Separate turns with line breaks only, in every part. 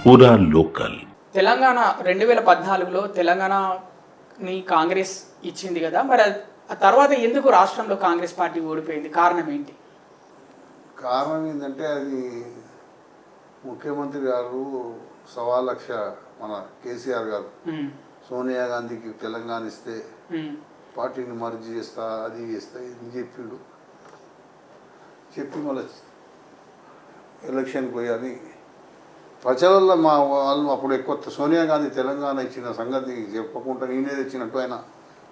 పూరా లోకల్.
తెలంగాణ 2014లో తెలంగాణని కాంగ్రెస్ ఇచ్చింది కదా, మరి ఆ తర్వాత ఎందుకు రాష్ట్రంలో కాంగ్రెస్ పార్టీ ఓడిపోయింది? కారణం ఏంటి?
కారణం ఏంటంటే అది ముఖ్యమంత్రి గారు 1.25 లక్ష మన కేసీఆర్ గారు సోనియా గాంధీకి తెలంగాణ ఇస్తే పార్టీని మర్జీ చేస్తా, అది చేస్తా, ఇది చెప్పిండు. చెప్పి మళ్ళీ ఎలక్షన్కి పోయాలి ప్రజలలో మా వాళ్ళు అప్పుడు ఎక్కువ సోనియా గాంధీ తెలంగాణ ఇచ్చిన సంగతి చెప్పకుండా నేనే తెచ్చినట్టు ఆయన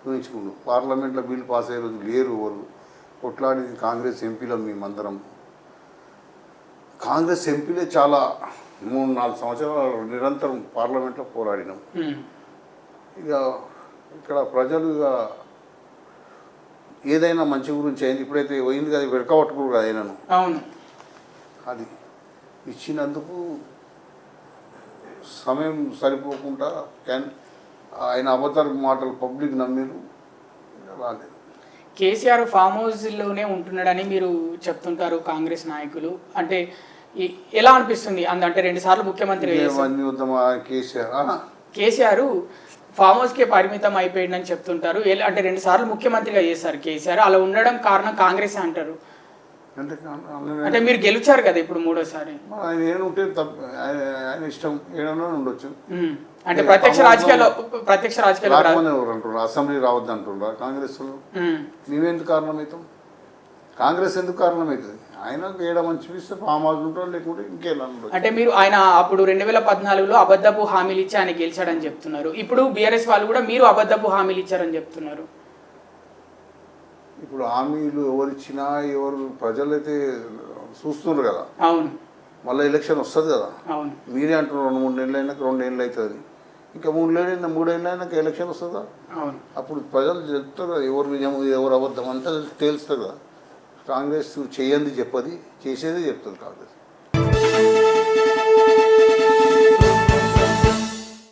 చూపించుకుండు. పార్లమెంట్లో బిల్లు పాస్ అయ్యే రోజు లేరు ఎవరు. కొట్లాడింది కాంగ్రెస్ ఎంపీలో మేమందరం. కాంగ్రెస్ ఎంపీలే చాలా 3-4 సంవత్సరాలు నిరంతరం పార్లమెంట్లో పోరాడినాం. ఇక ఇక్కడ ప్రజలు ఇక ఏదైనా మంచి గురించి అయింది. ఇప్పుడైతే పోయింది కదా, వెడకబట్టుకోరు కదా ఆయనను.
అవును, అది
ఇచ్చినందుకు సమయం సరిపోకుండా ఆయన అవతార మాటలు పబ్లిక్ నమ్మిరు, రాలేదు.
కేసీఆర్ ఫామ్ హౌస్లోనే ఉంటున్నాడని మీరు చెప్తుంటారు కాంగ్రెస్ నాయకులు. అంటే ఎలా అనిపిస్తుంది? అంటే 2 సార్లు ముఖ్యమంత్రి కేసీఆర్ ఫామ్ హౌస్కే పరిమితం అయిపోయిందని చెప్తుంటారు. అంటే 2 సార్లు ముఖ్యమంత్రిగా చేశారు కేసీఆర్. అలా ఉండడం కారణం కాంగ్రెస్ అంటారు. అంటే మీరు గెలిచారు కదా ఇప్పుడు 3వసారి.
ఆయన ఏముంటే ఆయన ఇష్టం ఏదైనా ఉండొచ్చు.
అంటే ప్రత్యక్ష రాజకీయాల్లో
అంటున్నారు, అసెంబ్లీ రావద్దు అంటున్నారు కాంగ్రెస్. మేమెందుకు కారణమవుతాం? కాంగ్రెస్ ఎందుకు కారణమవుతుంది? ఆయన ఏడమని చూపిస్తే ఫామ్ హౌస్ ఉంటాడు, లేకుంటే ఇంకేలా.
అంటే మీరు ఆయన అప్పుడు 2014లో అబద్ధపు హామీలు ఇచ్చి ఆయన గెలిచాడని చెప్తున్నారు. ఇప్పుడు బీఆర్ఎస్ వాళ్ళు కూడా మీరు అబద్ధపు హామీలు ఇచ్చారని చెప్తున్నారు.
ఇప్పుడు హామీలు ఎవరిచ్చినా ఎవరు ప్రజలైతే చూస్తున్నారు కదా.
అవును,
మళ్ళీ ఎలక్షన్ వస్తుంది కదా.
అవును,
మీరే అంటున్నారు 2-3 నెలలు అయినాక 2 ఏళ్ళు అవుతుంది. ఇంకా 3 ఏళ్ళు అయినాక ఎలక్షన్ వస్తుందా?
అవును,
అప్పుడు ప్రజలు చెప్తారు కదా, ఎవరు నిజం ఎవరు అబద్ధం అంతా తెలుస్తుంది కదా. కాంగ్రెస్ చేయంది చెప్పది, చేసేది చెప్తుంది కాంగ్రెస్.